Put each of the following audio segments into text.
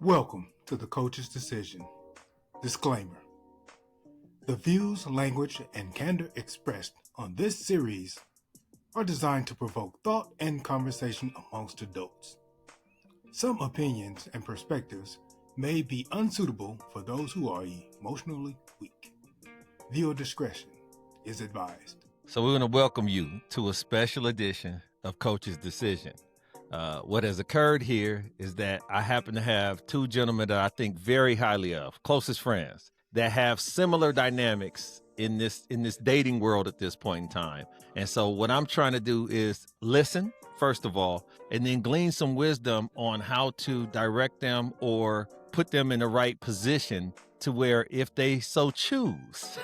Welcome to the Coach's Decision. Disclaimer. The views, language, and candor expressed on this series are designed to provoke thought and conversation amongst adults. Some opinions and perspectives may be unsuitable for those who are emotionally weak. Viewer discretion is advised. So we're going to welcome you to a special edition of Coach's Decision. What has occurred here is that I happen to have two gentlemen that I think very highly of, closest friends, that have similar dynamics in this dating world at this point in time. And so what I'm trying to do is listen, first of all, and then glean some wisdom on how to direct them or put them in the right position to where if they so choose,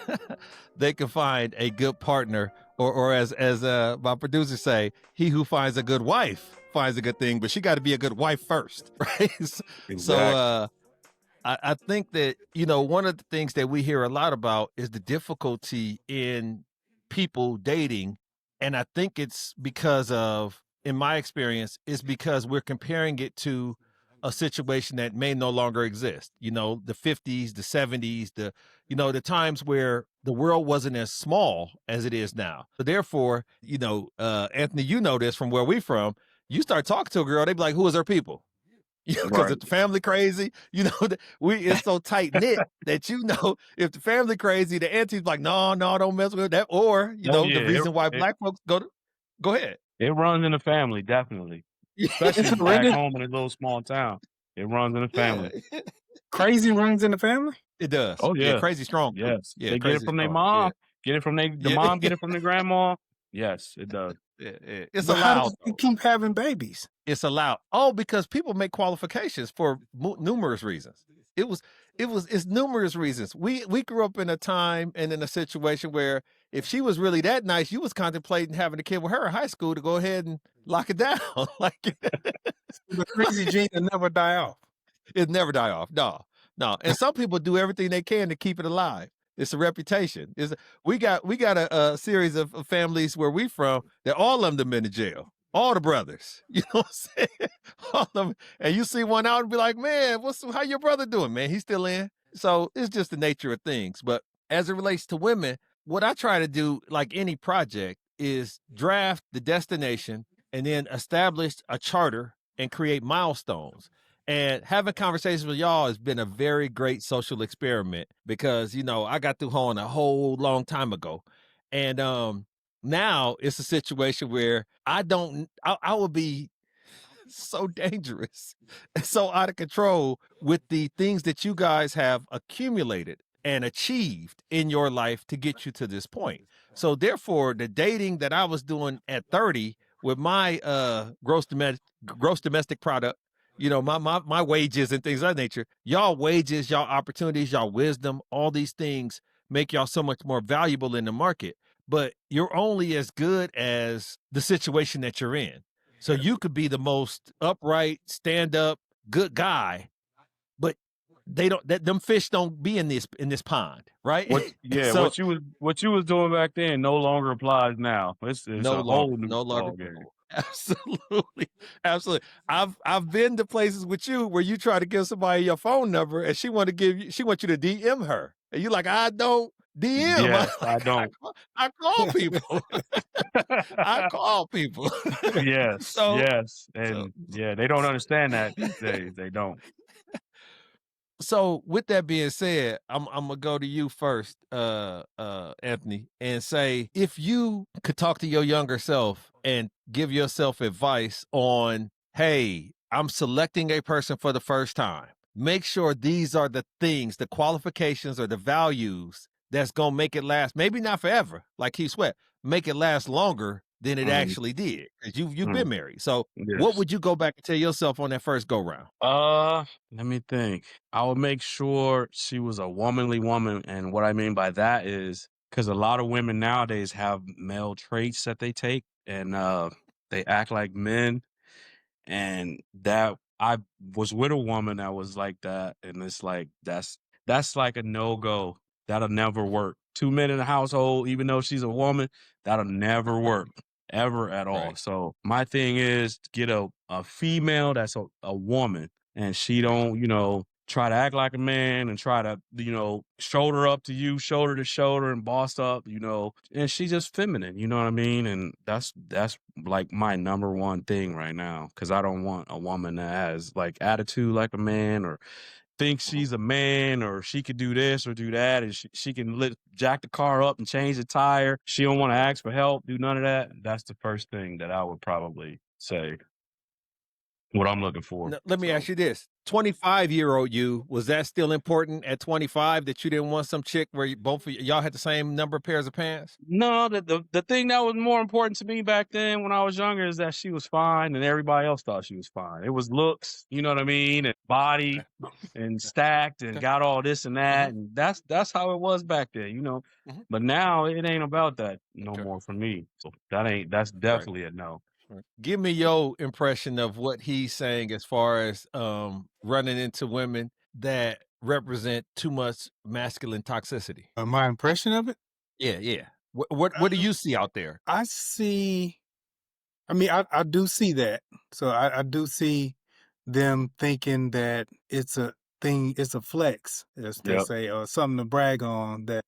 they can find a good partner, or as my producers say, he who finds a good wife finds a good thing, but she got to be a good wife first, right? Exactly. So I think that, one of the things that we hear a lot about is the difficulty in people dating. And I think it's because of, in my experience, is because we're comparing it to a situation that may no longer exist. The 50s, the 70s, the times where the world wasn't as small as it is now. So therefore, Anthony, this from where we from, you start talking to a girl, they be like, who is her people? Because Right. if the family crazy, it's so tight knit that if the family crazy, the auntie's like, no, don't mess with that. Or the reason why black folks go ahead. It runs in the family, definitely. Especially back home in a little small town. It runs in the family. Crazy runs in the family? It does. Oh yeah, crazy strong. Yes, Yeah, they get it from their mom. Get it from the mom. Get it from the grandma. Yes, it does. It's But allowed. how does he keep having babies? It's allowed. Oh, because people make qualifications for numerous reasons. It's numerous reasons. We grew up in a time and in a situation where if she was really that nice, you was contemplating having a kid with her in high school to go ahead and lock it down. Like The crazy gene will never die off. It never die off. No. And some people do everything they can to keep it alive. It's a reputation. We got a series of families where we from that all of them been to jail. All the brothers, you know what I'm saying? All of them. And you see one out and be like, man, how your brother doing, man? He's still in. So it's just the nature of things. But as it relates to women, what I try to do, like any project, is draft the destination and then establish a charter and create milestones. And having conversations with y'all has been a very great social experiment because, I got through home a whole long time ago. And now it's a situation where I would be so dangerous, so out of control with the things that you guys have accumulated and achieved in your life to get you to this point. So therefore, the dating that I was doing at 30 with my gross domestic product, my wages and things of that nature, y'all wages, y'all opportunities, y'all wisdom, all these things make y'all so much more valuable in the market. But you're only as good as the situation that you're in. So you could be the most upright, stand up, good guy, but them fish don't be in this pond, right? What you was doing back then no longer applies now. It's no longer. Absolutely. I've been to places with you where you try to give somebody your phone number and she want you to DM her. And you're like, I don't DM. Yes, I don't. I call people. I call people. Yes. Yes. And they don't understand that these days. They don't. So with that being said, I'm gonna go to you first, Anthony, and say, if you could talk to your younger self and give yourself advice on, hey, I'm selecting a person for the first time. Make sure these are the things, the qualifications or the values that's gonna make it last. Maybe not forever, like Keith Sweat, make it last longer than it actually did, because you've been married. So what would you go back and tell yourself on that first go round? Let me think. I would make sure she was a womanly woman, and what I mean by that is because a lot of women nowadays have male traits that they take, and they act like men, and that I was with a woman that was like that, and it's like that's like a no-go. That'll never work. 2 men in a household, even though she's a woman, that'll never work. Ever at all. Right. So my thing is to get a female that's a woman and she don't, try to act like a man and try to, shoulder up to you, shoulder to shoulder and boss up, and she's just feminine, you know what I mean? And that's like my number one thing right now, because I don't want a woman that has like attitude like a man, or thinks she's a man, or she could do this or do that, and she can jack the car up and change the tire. She don't want to ask for help, do none of that. That's the first thing that I would probably say what I'm looking for. Now, let me ask you this: 25-year-old you, was that still important at 25 that you didn't want some chick where both of y'all had the same number of pairs of pants? No, the thing that was more important to me back then when I was younger is that she was fine and everybody else thought she was fine. It was looks, you know what I mean, and body and stacked and got all this and that, and that's how it was back then, But now it ain't about that no more for me. So that's definitely a no. Give me your impression of what he's saying as far as running into women that represent too much masculine toxicity. My impression of it? Yeah. What do you see out there? I see. I mean, I do see that. So I do see them thinking that it's a thing, it's a flex, as they Yep. say, or something to brag on, that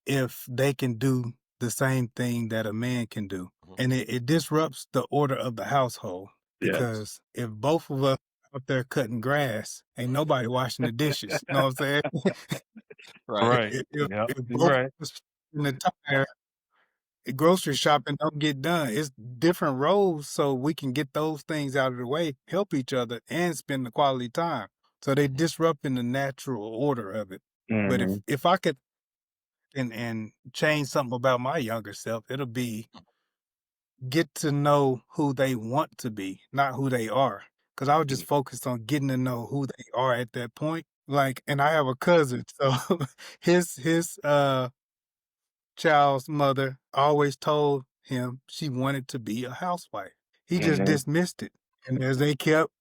if they can do the same thing that a man can do. And it disrupts the order of the household, Yes. because if both of us out there cutting grass, ain't nobody washing the dishes. You know what I'm saying? Right. If Yep. both Right. of us in the tire, grocery shopping don't get done. It's different roles, so we can get those things out of the way, help each other, and spend the quality time. So they disrupting the natural order of it. But if I could and change something about my younger self, it'll be get to know who they want to be, not who they are. Because I was just focused on getting to know who they are at that point. Like, and I have a cousin, so his child's mother always told him she wanted to be a housewife. He just dismissed it. And as they kept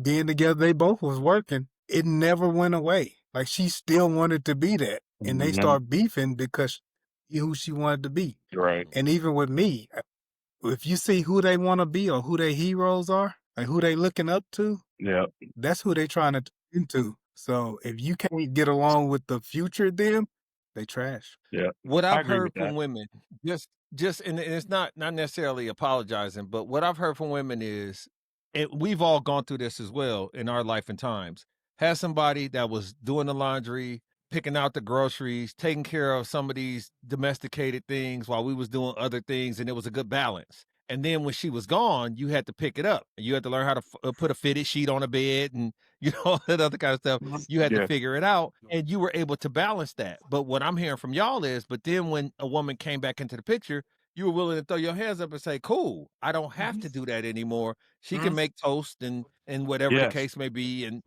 being together, they both was working. It never went away. Like, she still wanted to be that. And they start beefing because who she wanted to be. Right. And even with me, if you see who they want to be or who their heroes are, like who they looking up to, that's who they trying to turn into. So if you can't get along with the future them, they trash. Yeah. What I I've agree heard with from that. women, and it's not necessarily apologizing, but what I've heard from women is, and we've all gone through this as well in our life and times, had somebody that was doing the laundry, picking out the groceries, taking care of some of these domesticated things while we was doing other things, and it was a good balance. And then when she was gone, you had to pick it up. You had to learn how to put a fitted sheet on a bed, and all that other kind of stuff. You had to figure it out, and you were able to balance that. But what I'm hearing from y'all is, but then when a woman came back into the picture, you were willing to throw your hands up and say, "Cool, I don't have to do that anymore. She can make toast and whatever the case may be, and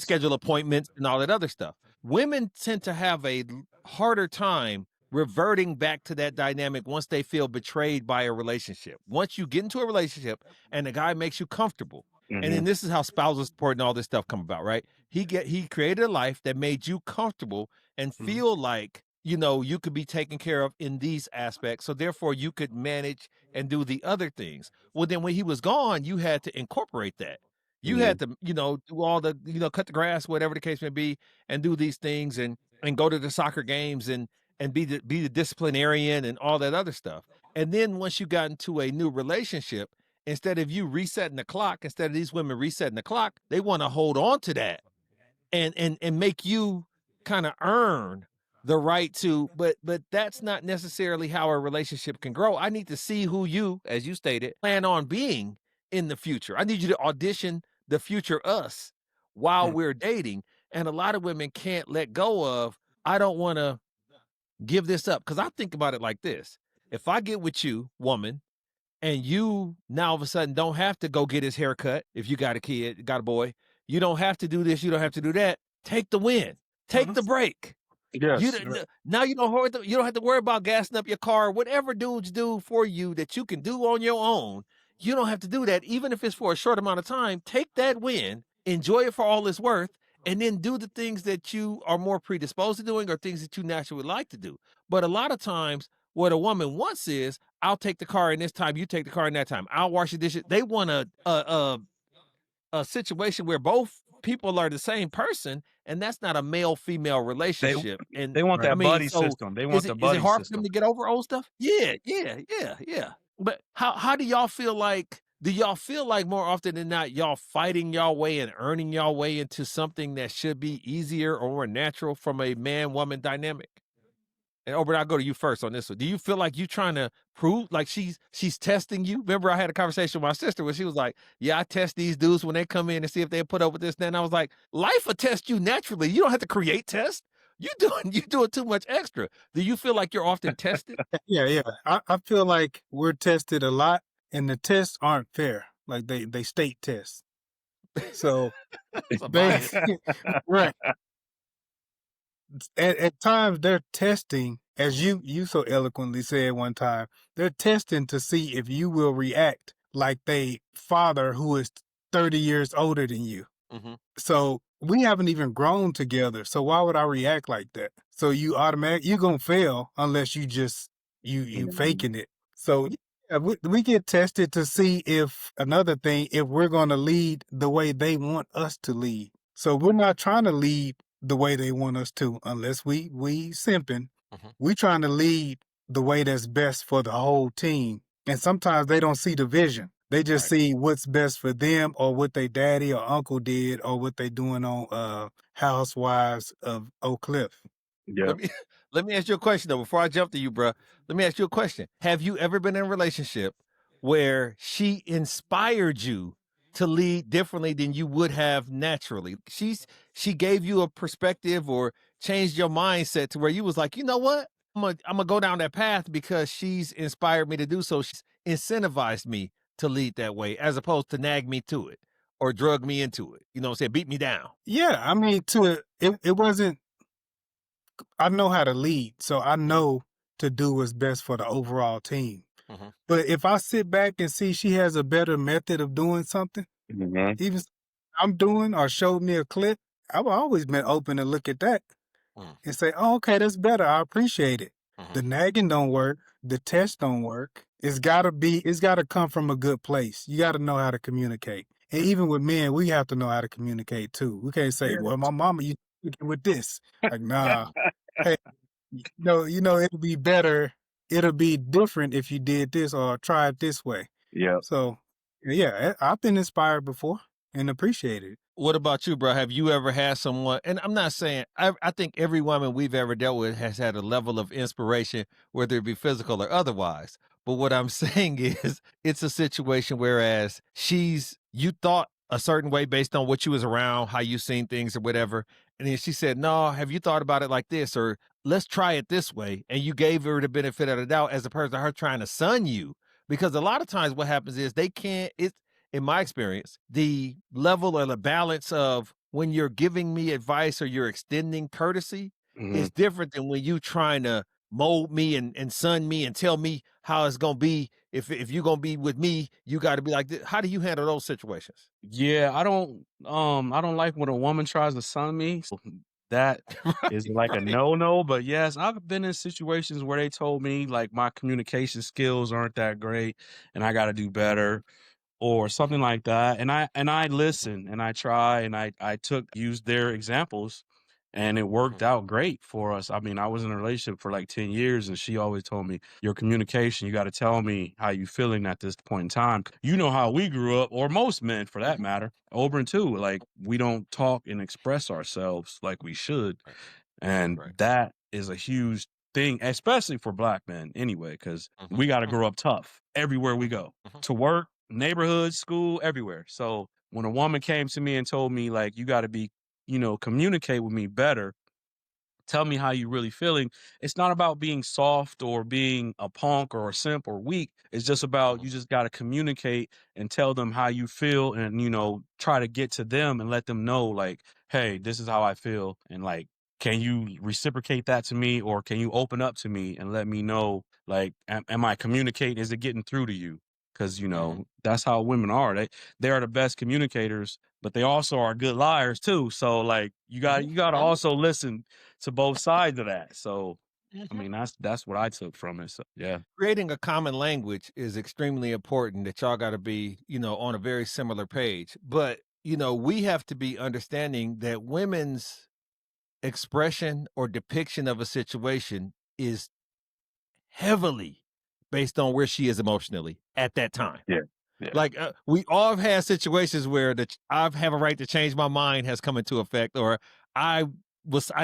schedule appointments and all that other stuff." Women tend to have a harder time reverting back to that dynamic once they feel betrayed by a relationship. Once you get into a relationship and the guy makes you comfortable, and then this is how spousal support and all this stuff come about, right? He created a life that made you comfortable and feel like, you could be taken care of in these aspects. So therefore you could manage and do the other things. Well, then when he was gone, you had to incorporate that. You had to, do all the, cut the grass, whatever the case may be, and do these things and go to the soccer games and be the disciplinarian and all that other stuff. And then once you got into a new relationship, instead of you resetting the clock, instead of these women resetting the clock, they want to hold on to that and make you kind of earn the right to, but that's not necessarily how a relationship can grow. I need to see who you, as you stated, plan on being in the future. I need you to audition the future us while we're dating. And a lot of women can't let go of, I don't want to give this up. Because I think about it like this. If I get with you, woman, and you now all of a sudden don't have to go get his hair cut if you got a kid, got a boy. You don't have to do this. You don't have to do that. Take the win. Take the break. Yes. Now you don't have to worry about gassing up your car. Whatever dudes do for you that you can do on your own, you don't have to do that. Even if it's for a short amount of time, take that win, enjoy it for all it's worth, and then do the things that you are more predisposed to doing or things that you naturally like to do. But a lot of times what a woman wants is, I'll take the car in this time, you take the car in that time. I'll wash the dishes. They want a situation where both people are the same person, and that's not a male-female They relationship. And they want I that mean, buddy so system. They want the is it buddy hard for them system. to get over old stuff? Yeah, yeah. But how do y'all feel like? Do y'all feel like more often than not, y'all fighting y'all way and earning y'all way into something that should be easier or more natural from a man-woman dynamic? And Obert, I'll go to you first on this one. Do you feel like you trying to prove like she's testing you? Remember, I had a conversation with my sister where she was like, "Yeah, I test these dudes when they come in and see if they put up with this." Then I was like, "Life will test you naturally. You don't have to create tests. You doing too much extra." Do you feel like you're often tested? Yeah. I feel like we're tested a lot, and the tests aren't fair. Like they state tests. So It's a they bias. right. At times they're testing, as you so eloquently said one time, they're testing to see if you will react like they father who is 30 years older than you. Mhm. So we haven't even grown together. So why would I react like that? So you're gonna fail unless you just you faking it. So yeah, we get tested to see if if we're gonna lead the way they want us to lead. So we're not trying to lead the way they want us to unless we simping. Mhm. We trying to lead the way that's best for the whole team. And sometimes they don't see the vision. They just Right. see what's best for them or what their daddy or uncle did or what they doing on Housewives of Oak Cliff. Yeah. Let me let me ask you a question though before I jump to you, bro. Let me ask you a question. Have you ever been in a relationship where she inspired you to lead differently than you would have naturally? She gave you a perspective or changed your mindset to where you was like, you know what? I'm gonna go down that path because she's inspired me to do so. She's incentivized me to lead that way, as opposed to nag me to it or drug me into it. You know what I'm saying? Beat me down. Yeah, I mean, it wasn't. I know how to lead, so I know to do what's best for the overall team. Mhm. But if I sit back and see she has a better method of doing something, Mhm. even I'm doing or showed me a clip, I've always been open to look at that Mm. and say, "Oh, okay, that's better. I appreciate it." Mhm. The nagging don't work. The test don't work. It's gotta come from a good place. You gotta know how to communicate. And even with men, we have to know how to communicate too. We can't say, "Well, my mama used to speak with this." Like, nah. Hey, it'll be better. It'll be different if you did this or try it this way. Yeah. So, yeah, I've been inspired before and appreciated it. What about you, bro? Have you ever had someone, and I'm not saying, I think every woman we've ever dealt with has had a level of inspiration, whether it be physical or otherwise. But what I'm saying is it's a situation whereas you thought a certain way based on what you was around, how you seen things or whatever. And then she said, no, have you thought about it like this? Or let's try it this way. And you gave her the benefit of the doubt as opposed to her trying to sun you. Because a lot of times what happens is they can't, in my experience, the level or the balance of when you're giving me advice or you're extending courtesy is Mhm. different than when you trying to mold me and sun me and tell me how it's gonna be. If you're gonna be with me, you got to be like this. How do you handle those situations? Yeah, I don't like when a woman tries to sun me. So that is like a Right. no-no. But yes, I've been in situations where they told me like my communication skills aren't that great and I gotta do better or something like that. And I listen and I try and I used their examples and it worked out great for us. I mean, I was in a relationship for like 10 years and she always told me, your communication, you got to tell me how you feeling at this point in time. You know how we grew up, or most men for that matter, Oberyn too. Like we don't talk and express ourselves like we should. Right. And Right. that is a huge thing, especially for black men anyway, because we got to grow up tough everywhere we go, to work, neighborhood, school, everywhere. So when a woman came to me and told me like, you got to be, communicate with me better, tell me how you really feeling. It's not about being soft or being a punk or a simp or weak. It's just about you just got to communicate and tell them how you feel and, try to get to them and let them know like, hey, this is how I feel. And like, can you reciprocate that to me or can you open up to me and let me know, like, am I communicating? Is it getting through to you? Because, that's how women are. They are the best communicators, but they also are good liars too. So like you got to also listen to both sides of that. So, I mean, that's what I took from it. So, yeah. Creating a common language is extremely important that y'all got to be, on a very similar page. But we have to be understanding that women's expression or depiction of a situation is heavily based on where she is emotionally at that time. Yeah. Yeah. Like we all have had situations where I have a right to change my mind has come into effect, or I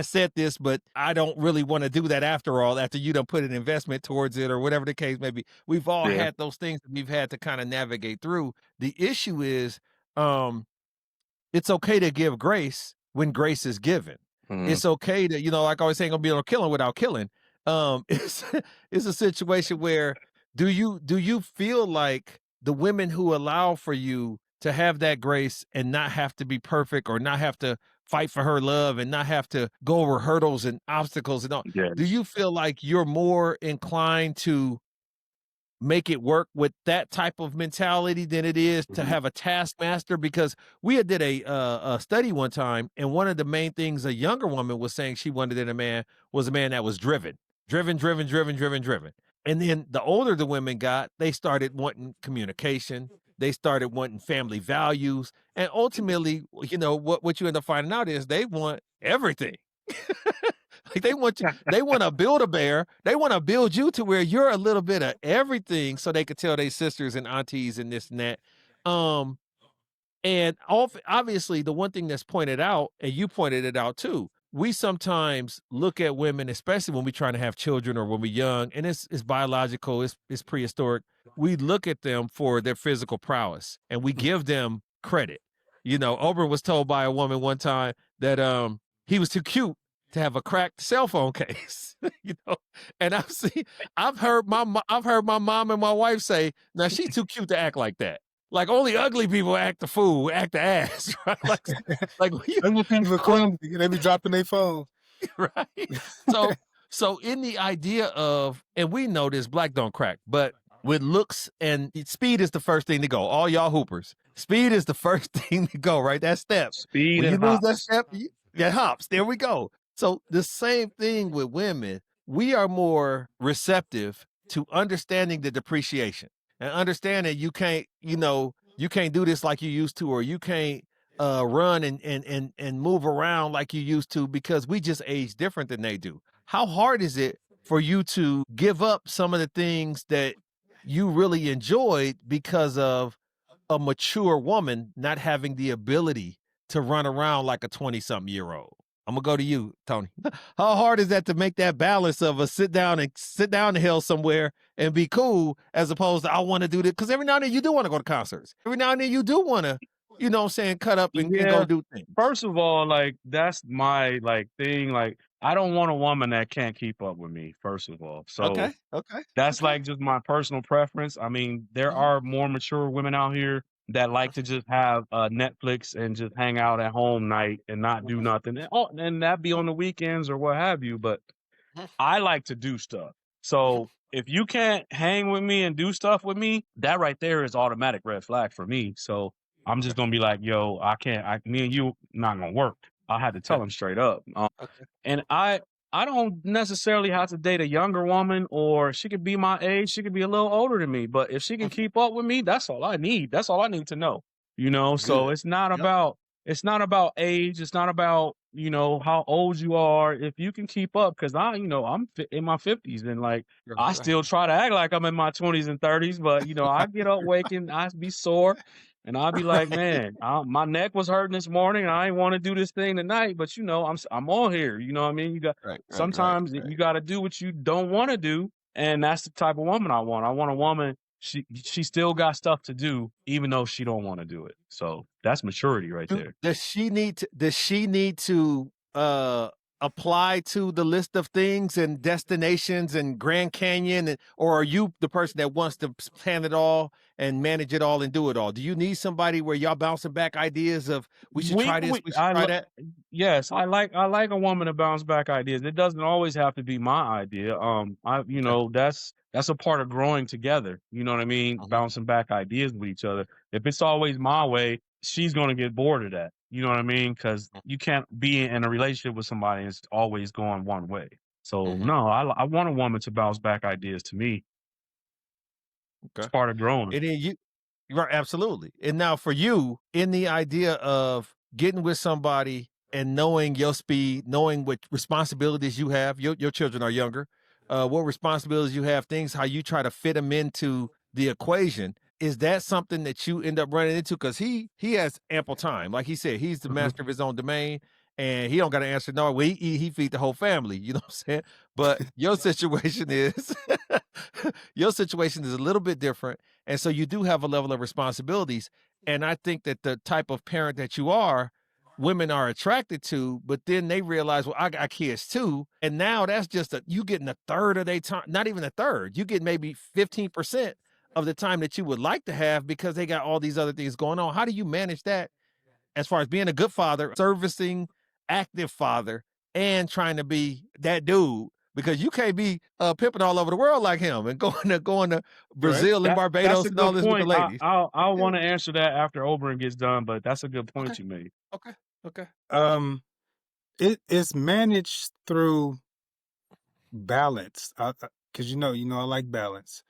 said this, but I don't really want to do that after all, after you done put an investment towards it or whatever the case may be. We've all Yeah. had those things that we've had to kind of navigate through. The issue is it's okay to give grace when grace is given. Mhm. It's okay to, like I always say, ain't gonna be no killing without killing. It's a situation where do you feel like the women who allow for you to have that grace and not have to be perfect or not have to fight for her love and not have to go over hurdles and obstacles and all, Yeah. do you feel like you're more inclined to make it work with that type of mentality than it is to have a taskmaster? Because we had did a study one time, and one of the main things a younger woman was saying she wanted in a man was a man that was driven. And then the older the women got, they started wanting communication. They started wanting family values. And ultimately, what you end up finding out is they want everything. Like they want to build a bear. They want to build you to where you're a little bit of everything so they could tell their sisters and aunties and this and that. And obviously the one thing that's pointed out, and you pointed it out too, we sometimes look at women, especially when we're trying to have children or when we're young, and it's biological, it's prehistoric. We look at them for their physical prowess and we give them credit. Oprah was told by a woman one time that he was too cute to have a cracked cell phone case. And I've heard my mom and my wife say, now she's too cute to act like that. Like only ugly people act the fool, act the ass, right? Like Ugly people are clumsy. They be dropping their phone. Right. So in the idea of, and we know this, black don't crack, but with looks and speed is the first thing to go. All y'all hoopers, speed is the first thing to go, right? That step. Speed When you and lose that hops. step, that hops. There we go. So the same thing with women. We are more receptive to understanding the depreciation and understanding you can't do this like you used to, or you can't run and move around like you used to, because we just age different than they do. How hard is it for you to give up some of the things that you really enjoyed because of a mature woman not having the ability to run around like a 20-something year old? I'm gonna go to you, Tony. How hard is that to make that balance of a sit down the hill somewhere and be cool, as opposed to I want to do this? Because every now and then you do want to go to concerts. Every now and then you do want to, cut up and go Yeah. do things. First of all, like that's my thing. Like I don't want a woman that can't keep up with me, first of all. So Okay. that's like just my personal preference. I mean, there are more mature women out here that like to just have Netflix and just hang out at home night and not do nothing. And that be on the weekends or what have you. But I like to do stuff. So if you can't hang with me and do stuff with me, that right there is automatic red flag for me. So I'm just gonna be like, yo, I can't. Me and you not gonna work. I had to tell him straight up. And I don't necessarily have to date a younger woman, or she could be my age. She could be a little older than me. But if she can keep up with me, that's all I need. That's all I need to know. So Good. it's not Yep. about age. It's not about how old you are. If you can keep up, because I'm in my 50s, and I still try to act like I'm in my 20s and 30s, but I get up waking, I be sore, and I'll be like, man, my neck was hurting this morning, and I ain't want to do this thing tonight, but I'm on here. You know what I mean? You got sometimes you got to do what you don't want to do, and that's the type of woman I want. I want a woman. She still got stuff to do, even though she don't want to do it. So that's maturity right there. Does she need to apply to the list of things and destinations and Grand Canyon, or are you the person that wants to plan it all and manage it all and do it all? Do you need somebody where y'all bouncing back ideas of we should try this, we should try that? Yes, I like a woman to bounce back ideas. It doesn't always have to be my idea. That's a part of growing together. You know what I mean? Bouncing back ideas with each other. If it's always my way, she's gonna get bored of that. You know what I mean? Because you can't be in a relationship with somebody and it's always going one way. So no, I want a woman to bounce back ideas to me. It's part of growing. And then Right, absolutely. And now for you, in the idea of getting with somebody and knowing your speed, knowing what responsibilities you have, your children are younger, what responsibilities you have, things, how you try to fit them into the equation. Is that something that you end up running into? Because he has ample time. Like he said, he's the master of his own domain and he don't got to answer no. Well, he feed the whole family, you know what I'm saying? But your situation is your situation is a little bit different. And so you do have a level of responsibilities. And I think that the type of parent that you are, women are attracted to, but then they realize, well, I got kids too. And now that's just you getting a third of their time, not even a third. You get maybe 15% of the time that you would like to have because they got all these other things going on. How do you manage that as far as being a good father, servicing, active father, and trying to be that dude? Because you can't be pimping all over the world like him and going to Brazil and That's Barbados a and all good this with the point. ladies. I'll want to answer that after Oberon gets done, but that's a good point Okay. you made. Okay. It's managed through balance. Because I like balance.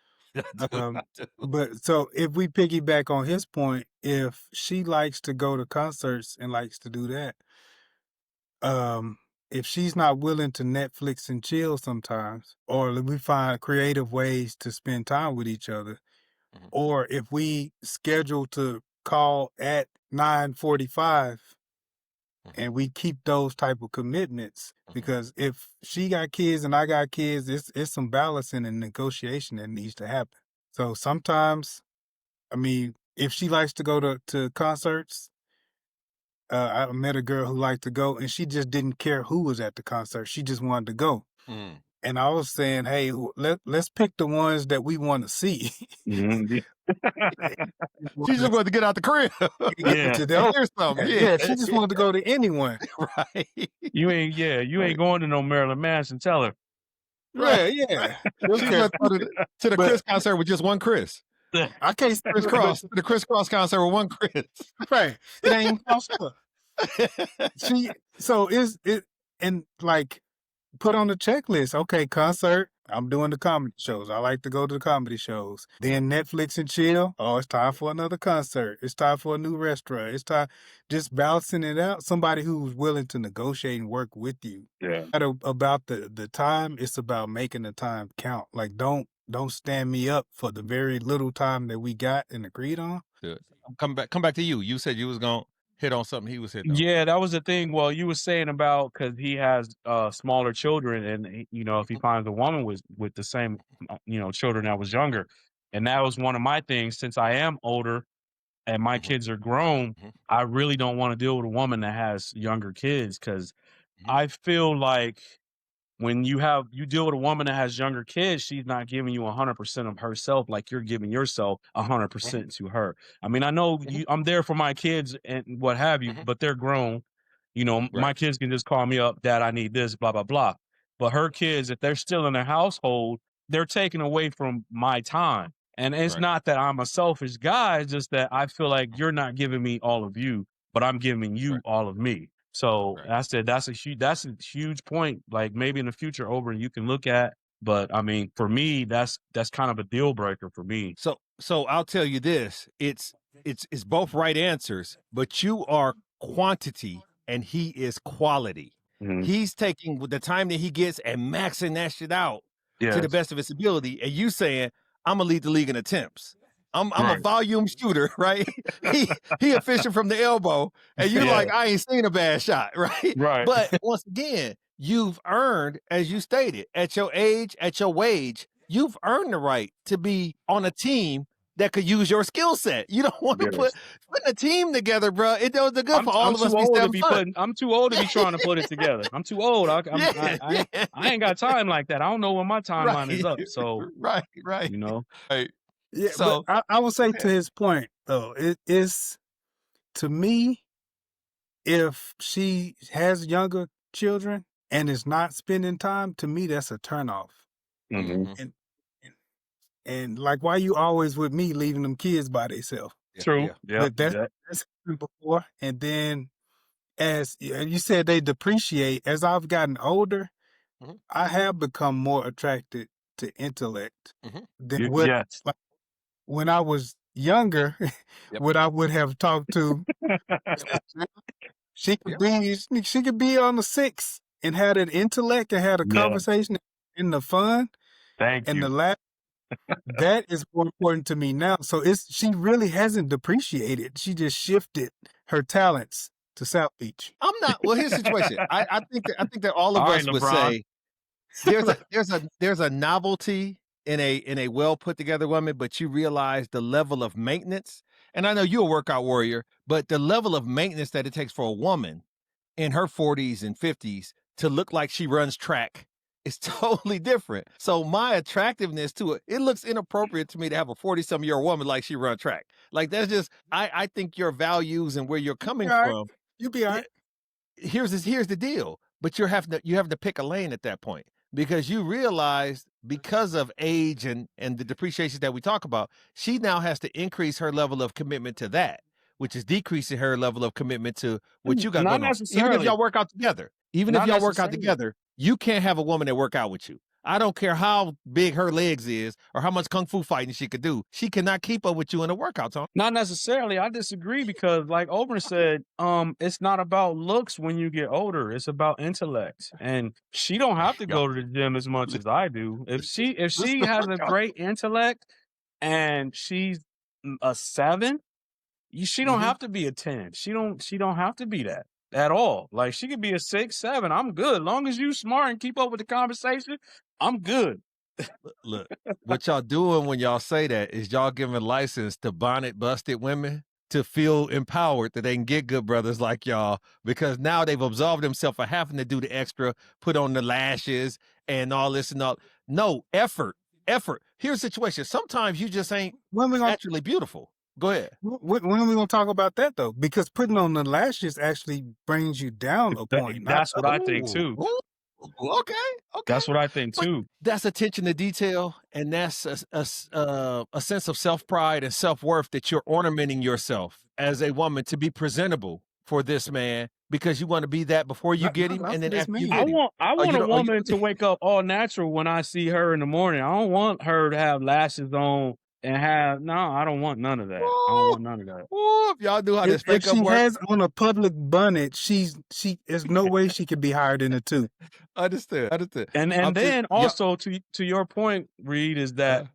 But so if we piggyback on his point, if she likes to go to concerts and likes to do that, if she's not willing to Netflix and chill sometimes, or we find creative ways to spend time with each other, or if we schedule to call at 9:45 and we keep those type of commitments, because if she got kids and I got kids, it's some balancing and negotiation that needs to happen. So sometimes, if she likes to go to concerts, I met a girl who liked to go, and she just didn't care who was at the concert. She just wanted to go. And I was saying, hey, let's pick the ones that we want to see. Mhm. She just wanted to get out the crib. Yeah. To the- Here's something. yeah, she just wanted to go to anyone. Right. You ain't going to no Marilyn Manson. Tell her. Right, yeah. She just went to the Chris concert with just one Chris. I can't Chris Cross. The Chris Cross concert with one Chris. Right. It ain't cost her. And like put on the checklist. Okay, concert. I'm doing the comedy shows. I like to go to the comedy shows. Then Netflix and chill. Oh, it's time for another concert. It's time for a new restaurant. It's time just balancing it out. Somebody who's willing to negotiate and work with you. Yeah. About the time, it's about making the time count. Like don't stand me up for the very little time that we got and agreed on. Good. Come back to you. You said you was gonna hit on something he was hitting on. Yeah, that was the thing. Well, you were saying about because he has smaller children, and if he finds a woman with the same children that was younger, and that was one of my things. Since I am older and my kids are grown, I really don't want to deal with a woman that has younger kids because I feel like when you deal with a woman that has younger kids, she's not giving you 100% of herself like you're giving yourself 100% to her. I mean, I know I'm there for my kids and what have you, but they're grown. My kids can just call me up, Dad, I need this, blah, blah, blah. But her kids, if they're still in their household, they're taken away from my time. And it's not that I'm a selfish guy, it's just that I feel like you're not giving me all of you, but I'm giving you all of me. So I said that's a huge point. Like maybe in the future, you can look at. But I mean, for me, that's kind of a deal breaker for me. So I'll tell you this: it's both right answers, but you are quantity and he is quality. He's taking the time that he gets and maxing that shit out to the best of his ability, and you saying, "I'm gonna lead the league in attempts." I'm a volume shooter, right? he efficient from the elbow, and you're like, I ain't seen a bad shot, right? Right. But once again, you've earned, as you stated, at your age, at your wage, you've earned the right to be on a team that could use your skill set. You don't want to put a team together, bro. It does the good for all of us. I'm too old to be trying to put it together. I'm too old. I ain't got time like that. I don't know when my timeline is up. So right. Right. Yeah, So but I would say to his point, though, it is, to me, if she has younger children and is not spending time, to me, that's a turnoff. And like, why you always with me leaving them kids by themselves? True. Yeah. But that's happened before. And then, as you said, they depreciate. As I've gotten older, I have become more attracted to intellect than what. Yes. Like, when I was younger, Yep. what I would have talked to, she could be on the 6 and had an intellect and had a Yeah. conversation and the fun Thank and the you. laugh. That is more important to me now. So she really hasn't depreciated. She just shifted her talents to South Beach. I'm not. Well, here's the situation. I think that all of All right, us would LeBron. say there's a novelty in a well put together woman, but you realize the level of maintenance. And I know you're a workout warrior, but the level of maintenance that it takes for a woman in her 40s and 50s to look like she runs track is totally different. So my attractiveness to it looks inappropriate to me to have a 40-some-year-old woman like she run track. Like that's just I think your values and where you're coming from. You be all right. Here's the deal. But you have to pick a lane at that point because you realize because of age and the depreciation that we talk about, she now has to increase her level of commitment to that, which is decreasing her level of commitment to what you got Not going on. Even if necessarily. y'all work out together, Not necessarily. you can't have a woman that work out with you. I don't care how big her legs is or how much kung fu fighting she could do. She cannot keep up with you in a workout, Tom. Not necessarily. I disagree because, like Ober said, it's not about looks when you get older. It's about intellect, and she don't have to go to the gym as much as I do. If she has a great intellect and she's a 7, she don't have to be a 10. She don't have to be that at all. Like she could be a 6, 7. I'm good. Long as you smart and keep up with the conversation, I'm good. Look, what y'all doing when y'all say that is y'all giving license to bonnet busted women to feel empowered that they can get good brothers like y'all because now they've absolved themselves of having to do the extra, put on the lashes and all this and all. No, effort. Here's the situation. Sometimes you just ain't naturally beautiful. Go ahead. When are we going to talk about that, though? Because putting on the lashes actually brings you down a point. That's what I think, too. Okay. That's what I think, too. That's attention to detail, and that's a sense of self-pride and self-worth that you're ornamenting yourself as a woman to be presentable for this man because you want to be that before you get him, and then after you get him. I want a woman to wake up all natural when I see her in the morning. I don't want her to have lashes on and I don't want none of that. I don't want none of that. If y'all knew how this If makeup she works. has on a public bonnet, there's no way she could be higher than a 2. Understood. And then also to your point, Reed, is that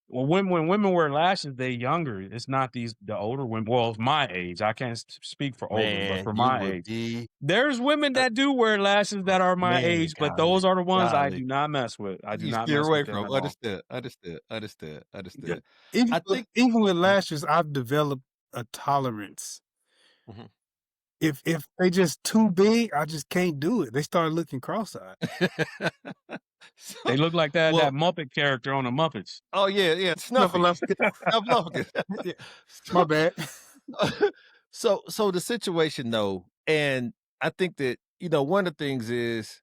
when women wear lashes, they're younger. It's not the older women. Well, it's my age. I can't speak for older, but for my age. There's women that do wear lashes that are my age, but those are the ones I do not mess with. I do not mess with them at all. Understood. Even with lashes, I've developed a tolerance. Mhm. If they just too big, I just can't do it. They start looking cross-eyed. They look like that Muppet character on the Muppets. Oh yeah, Snuffleupagus. My bad. So the situation though, and I think that one of the things is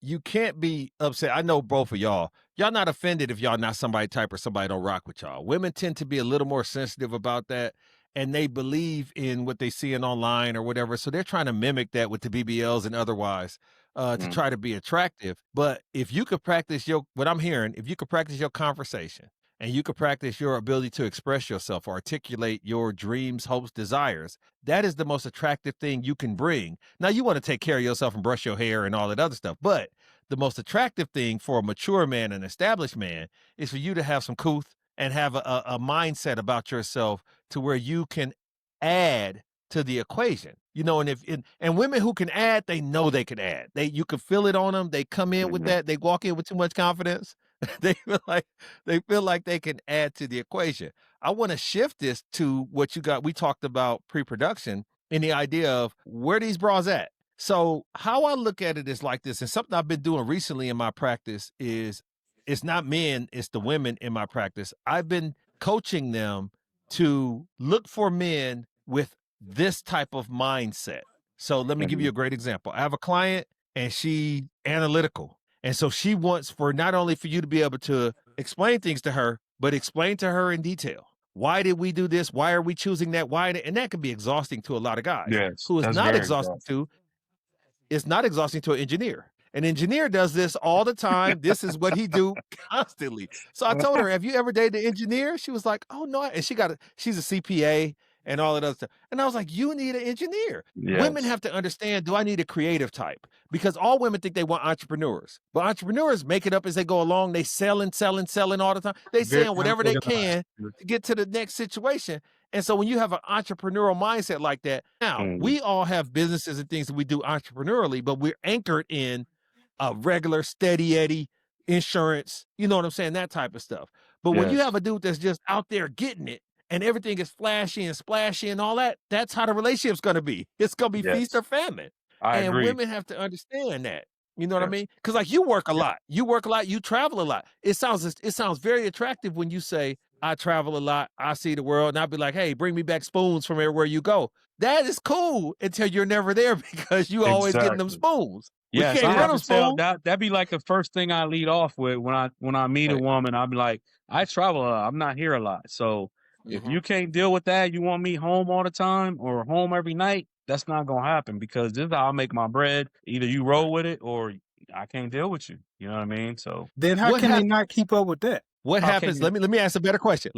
you can't be upset. I know both of y'all not offended if y'all not somebody type or somebody don't rock with y'all. Women tend to be a little more sensitive about that, and they believe in what they see in online or whatever. So they're trying to mimic that with the BBLs and otherwise to try to be attractive. But if you could practice what I'm hearing, if you could practice your conversation and you could practice your ability to express yourself, articulate your dreams, hopes, desires, that is the most attractive thing you can bring. Now, you want to take care of yourself and brush your hair and all that other stuff, but the most attractive thing for a mature man, an established man, is for you to have some couth and have a mindset about yourself to where you can add to the equation. And women who can add, they know they can add. You can feel it on them. They come in with that. They walk in with too much confidence. They feel like they can add to the equation. I want to shift this to what you got. We talked about pre-production and the idea of where these bras at. So how I look at it is like this, and something I've been doing recently in my practice is it's not men, it's the women in my practice. I've been coaching them to look for men with this type of mindset. So let me give you a great example. I have a client and she's analytical. And so she wants not only for you to be able to explain things to her, but explain to her in detail. Why did we do this? Why are we choosing that? And that can be exhausting to a lot of guys. Yes, who is that's not very exhausting to, it's not exhausting to an engineer. An engineer does this all the time. This is what he do constantly. So I told her, have you ever dated an engineer? She was like, oh no. And she's a CPA and all that other stuff. And I was like, you need an engineer. Women have to understand, do I need a creative type? Because all women think they want entrepreneurs. But entrepreneurs make it up as they go along. They selling all the time. They saying whatever they can to get to the next situation. And so when you have an entrepreneurial mindset like that, now we all have businesses and things that we do entrepreneurially, but we're anchored in a regular steady Eddie insurance, you know what I'm saying? That type of stuff. But when you have a dude that's just out there getting it and everything is flashy and splashy and all that, that's how the relationship's going to be. It's going to be feast or famine. I and agree. women have to understand that. You know what I mean? Because like you work a lot, you travel a lot. It sounds very attractive when you say, I travel a lot, I see the world, and I'll be like, hey, bring me back spoons from everywhere you go. That is cool until you're never there because you always getting them spoons. Yes, we can't I run have them to tell spoons. that'd be like the first thing I lead off with when I meet a woman. I'm like, I travel a lot. I'm not here a lot. So if you can't deal with that, you want me home all the time or home every night, that's not gonna happen because this is how I make my bread. Either you roll with it or I can't deal with you. You know what I mean? So Then how can they not keep up with that? What How happens? can Let me ask a better question.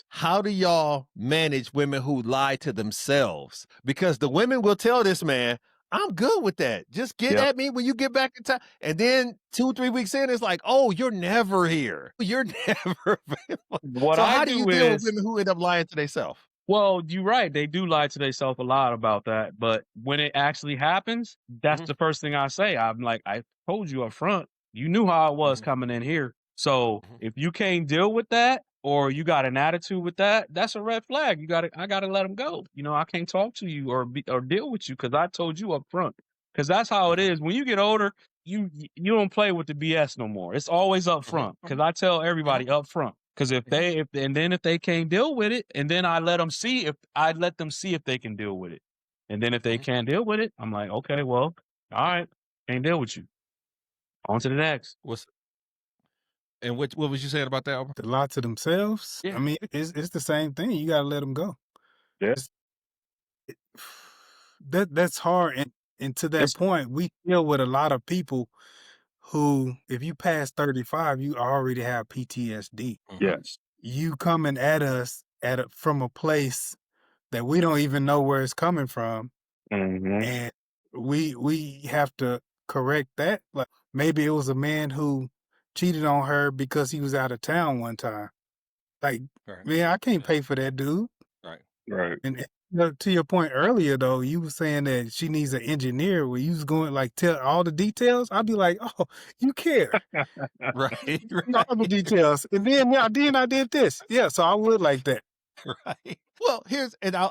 How do y'all manage women who lie to themselves? Because the women will tell this man, I'm good with that. Just get at me when you get back in time. And then 2-3 weeks in, it's like, oh, you're never here. You're never available. What so I how do you deal with is, women who end up lying to themselves? well, you're right. They do lie to themselves a lot about that. But when it actually happens, that's the first thing I say. I'm like, I told you up front. You knew how I was coming in here. So if you can't deal with that or you got an attitude with that, that's a red flag. I gotta let them go. You know, I can't talk to you or deal with you because I told you up front. Because that's how it is. When you get older, you don't play with the BS no more. It's always up front. Because I tell everybody up front. Because if they can't deal with it, and then I let them see if they can deal with it. And then if they can't deal with it, I'm like, okay, well, all right, can't deal with you. On to the next. And what was you saying about that, Albert? To lie to themselves? Yeah. I mean, it's the same thing. You got to let them go. Yeah. That's hard. And to that point, we deal with a lot of people who, if you pass 35, you already have PTSD. Yes. You coming at us from a place that we don't even know where it's coming from. And we have to correct that. Like maybe it was a man who cheated on her because he was out of town one time. Like, man, I can't pay for that, dude. Right. And to your point earlier, though, you were saying that she needs an engineer. Where you was going like tell all the details. I'd be like, oh, you care, Right. all the details. And then I did this. Yeah, so I would like that. Right. Well,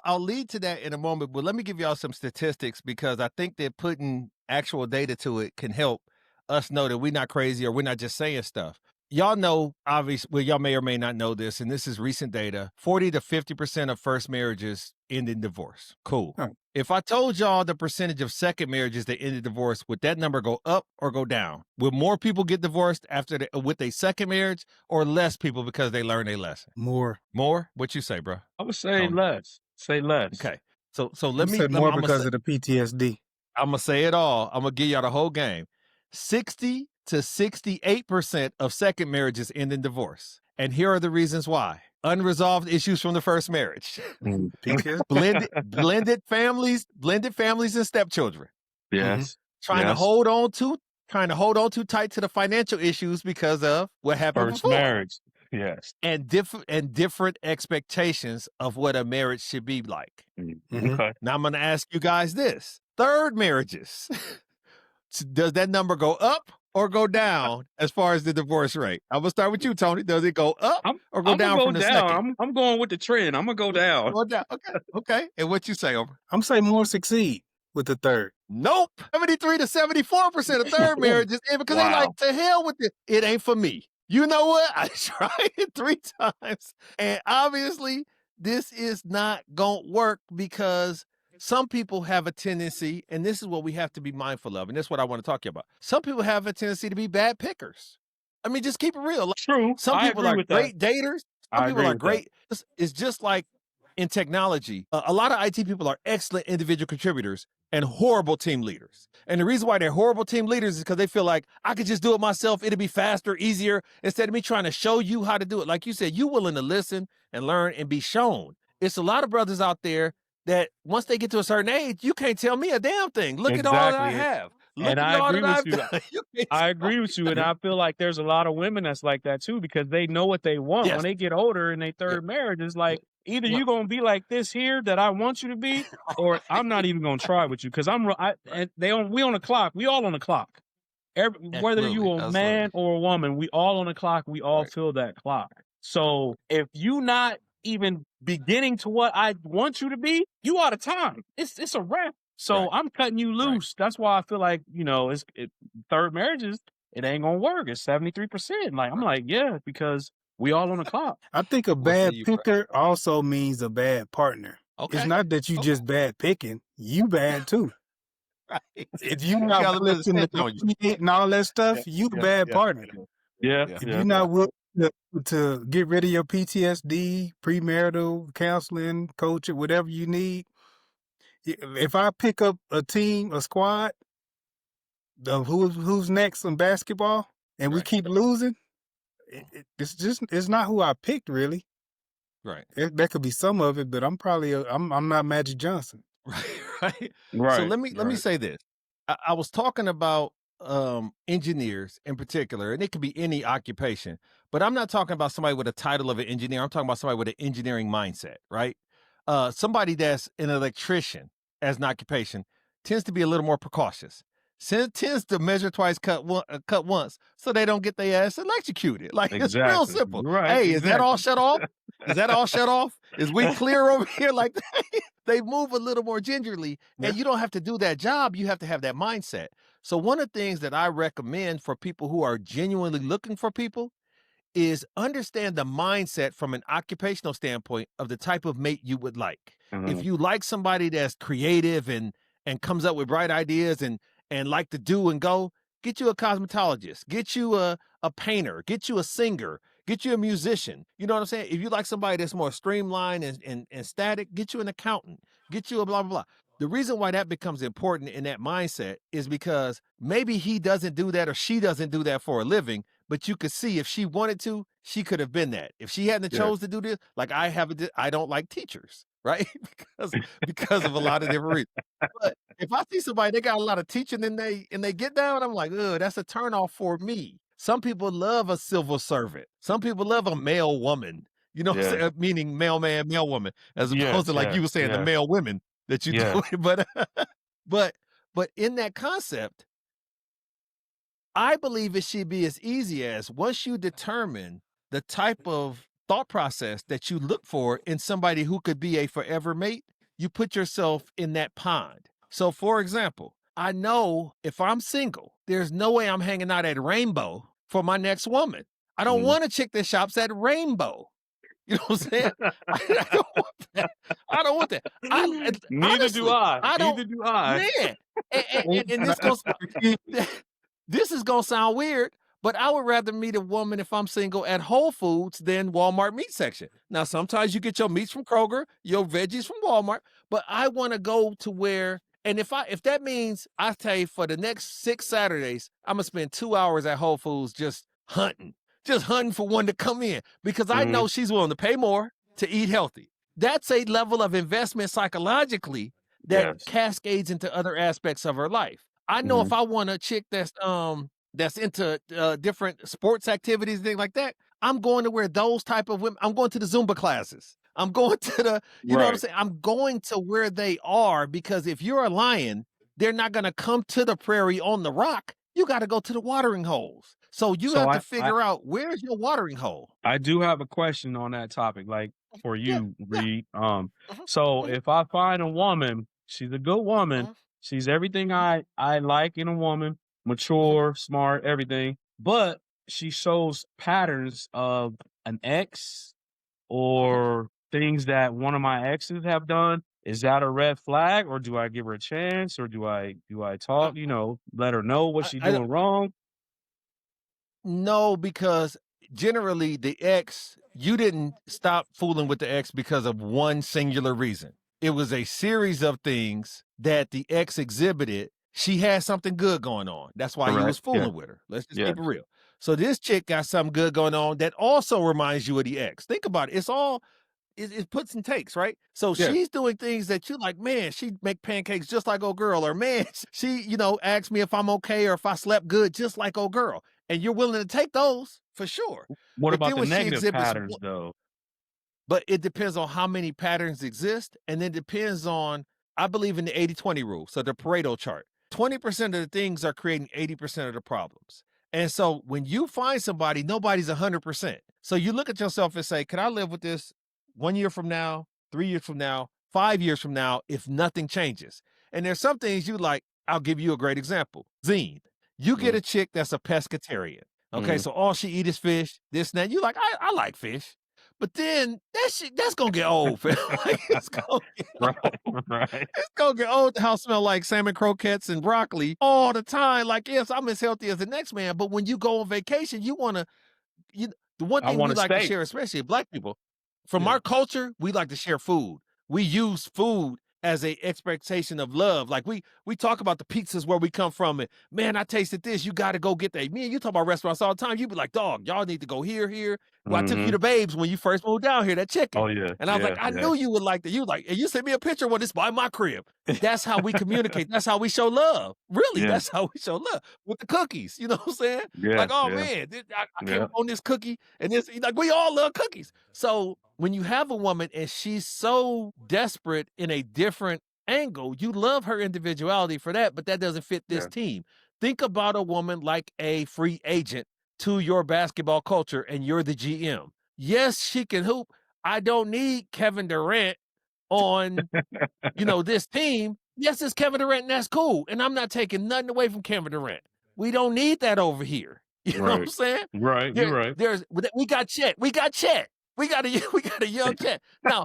I'll lead to that in a moment, but let me give y'all some statistics because I think that putting actual data to it can help us know that we're not crazy or we're not just saying stuff. Y'all know, obviously, well, y'all may or may not know this, and this is recent data, 40 to 50% of first marriages end in divorce. Cool. Huh. If I told y'all the percentage of second marriages that end in divorce, would that number go up or go down? Would more people get divorced with a second marriage or less people because they learned a lesson? More. More? What you say, bro? I would say less. Say less. Okay. So let me said more because of the PTSD. I'm gonna say it all. I'm gonna give y'all the whole game. 60 to 68% of second marriages end in divorce. And here are the reasons why. Unresolved issues from the first marriage. blended families and stepchildren. Yes. Trying to hold on too tight to the financial issues because of what happened First before. marriage. Yes. And different expectations of what a marriage should be like. Okay. Now I'm gonna ask you guys this. Third marriages. Does that number go up or go down as far as the divorce rate? I'm gonna start with you, Tony. Does it go up or go down from the second? I'm going with the trend. I'm gonna go down. Go down. Okay. And what you say, Oprah? I'm saying more succeed with the third. Nope. 73 to 74% of third marriages end because they like, to hell with it. It ain't for me. You know what? I tried it 3 times. And obviously, this is not gonna work because some people have a tendency, and this is what we have to be mindful of, and this is what I want to talk to you about. Some people have a tendency to be bad pickers. I mean, just keep it real. True. Some people are great daters. Some people are great. It's just like in technology. A lot of IT people are excellent individual contributors, and horrible team leaders. And the reason why they're horrible team leaders is because they feel like I could just do it myself. It'll be faster, easier, instead of me trying to show you how to do it. Like you said, you willing to listen and learn and be shown. It's a lot of brothers out there that once they get to a certain age, you can't tell me a damn thing. Look at all that I Exactly. have. Look And at I all agree that I've with you. done. You can't I tell agree with you, and I feel like there's a lot of women that's like that too, because they know what they want. Yes. When they get older in their Yeah. third marriage, it's like either Well- you're gonna be like this here that I want you to be, or I'm not even gonna try with you because we on the clock. We all on the clock. Whether you a man or a woman, we all on the clock. We all Right. feel that clock. So if you not even beginning to what I want you to be, you out of time. It's a wrap. So Right. I'm cutting you loose. That's why I feel like, third marriages, it ain't gonna work. It's 73%. Like I'm like, yeah, because we all on the clock. I think a Well, bad see, picker also means a bad partner. Okay. It's not that you just bad picking, you bad too. Right. If you got a not little willing to sense on you. negotiate and all that stuff, you a bad partner. Yeah. Yeah. If you're not willing to get rid of your PTSD, premarital counseling, coaching, whatever you need. If I pick up a team, a squad, who's next in basketball, and we Right. keep losing, it's not who I picked really. Right. That could be some of it, but I'm not Magic Johnson. Right. Right. So let me say this. I was talking about engineers in particular, and it could be any occupation, but I'm not talking about somebody with a title of an engineer. I'm talking about somebody with an engineering mindset, right? Somebody that's an electrician as an occupation tends to be a little more precautious. Tends to measure twice, cut once, so they don't get their ass electrocuted. Like it's real Exactly. simple. Right, Hey, is that all shut off? Is that all shut off? Is we clear over here? Like they move a little more gingerly, and you don't have to do that job. You have to have that mindset. So one of the things that I recommend for people who are genuinely looking for people is understand the mindset from an occupational standpoint of the type of mate you would like. If you like somebody that's creative and comes up with bright ideas and like to do and go, get you a cosmetologist, get you a painter, get you a singer, get you a musician. You know what I'm saying? If you like somebody that's more streamlined and static, get you an accountant, get you a blah, blah, blah. The reason why that becomes important in that mindset is because maybe he doesn't do that or she doesn't do that for a living, but you could see if she wanted to, she could have been that. If she hadn't chose to do this, like I don't like teachers, right? because of a lot of different reasons. But if I see somebody, they got a lot of teaching and they get down, I'm like, that's a turnoff for me. Some people love a civil servant. Some people love a male woman, what I'm saying? Meaning male man, male woman, as opposed to like you were saying, the male women that you do. But in that concept, I believe it should be as easy as once you determine the type of thought process that you look for in somebody who could be a forever mate, you put yourself in that pond. So for example, I know if I'm single, there's no way I'm hanging out at Rainbow for my next woman. I don't want a chick that shops at Rainbow. You know what I'm saying? I don't want that. I don't want that. Neither do I. Neither do I. Man. And this is gonna sound weird, but I would rather meet a woman if I'm single at Whole Foods than Walmart meat section. Now, sometimes you get your meats from Kroger, your veggies from Walmart, but I want to go to where, and if that means I tell you for the next 6 Saturdays, I'm gonna spend 2 hours at Whole Foods just hunting for one to come in because I know she's willing to pay more to eat healthy. That's a level of investment psychologically that cascades into other aspects of her life. I know if I want a chick that's into different sports activities, things like that, I'm going to where those type of women, I'm going to the Zumba classes. I'm going to the, you know what I'm saying? I'm going to where they are because if you're a lion, they're not going to come to the prairie on the rock. You got to go to the watering holes. So you have to figure out where's your watering hole. I do have a question on that topic, like for you, Reed. So if I find a woman, she's a good woman, she's everything I like in a woman, mature, smart, everything, but she shows patterns of an ex or things that one of my exes have done. Is that a red flag, or do I give her a chance, or do I talk, let her know what she's doing wrong? No, because generally the ex, you didn't stop fooling with the ex because of one singular reason. It was a series of things that the ex exhibited. She had something good going on. That's why he was Correct. Yeah. fooling with her. Let's just Yeah. keep it real. So this chick got something good going on that also reminds you of the ex. Think about it. It's all it puts and takes, right? So Yeah. she's doing things that you like, man, she make pancakes just like old girl, or man, she, asks me if I'm okay or if I slept good just like old girl. And you're willing to take those for sure. What But about then the when she negative exhibits patterns though? but it depends on how many patterns exist. And then depends on, I believe in the 80-20 rule. So the Pareto chart, 20% of the things are creating 80% of the problems. And so when you find somebody, nobody's 100%. So you look at yourself and say, can I live with this 1 year from now, 3 years from now, 5 years from now, if nothing changes? And there's some things you like. I'll give you a great example. Zine, you get a chick that's a pescatarian. Okay, so all she eat is fish, this and that. You like, I like fish. But then that's gonna get old, fam. Like, it's gonna get old. Right. It's gonna get old. The house smell like salmon croquettes and broccoli all the time. Like, yes, I'm as healthy as the next man, but when you go on vacation, the one I thing we want a like to steak. share, especially Black people, from Yeah. our culture, we like to share food. We use food as a expectation of love. Like we talk about the pizzas where we come from, and man, I tasted this. You got to go get that. Me and you talk about restaurants all the time. You be like, dog, y'all need to go here. Well, I took you to Babes when you first moved down here. That chicken. Oh yeah. And I was like, I knew you would like that. You like, and you sent me a picture when it's by my crib. That's how we communicate. That's how we show love. Really, Yeah. that's how we show love with the cookies. You know what I'm saying? Yeah. Like, oh yeah. man, I came up on this cookie, and this, like, we all love cookies. So when you have a woman and she's so desperate in a different angle, you love her individuality for that, but that doesn't fit this team. Think about a woman like a free agent to your basketball culture, and you're the GM. Yes, she can hoop. I don't need Kevin Durant on, this team. Yes, it's Kevin Durant, and that's cool. And I'm not taking nothing away from Kevin Durant. We don't need that over here. You know what I'm Right. saying? Right. You're right. We got Chet. We got a young Chet. Now,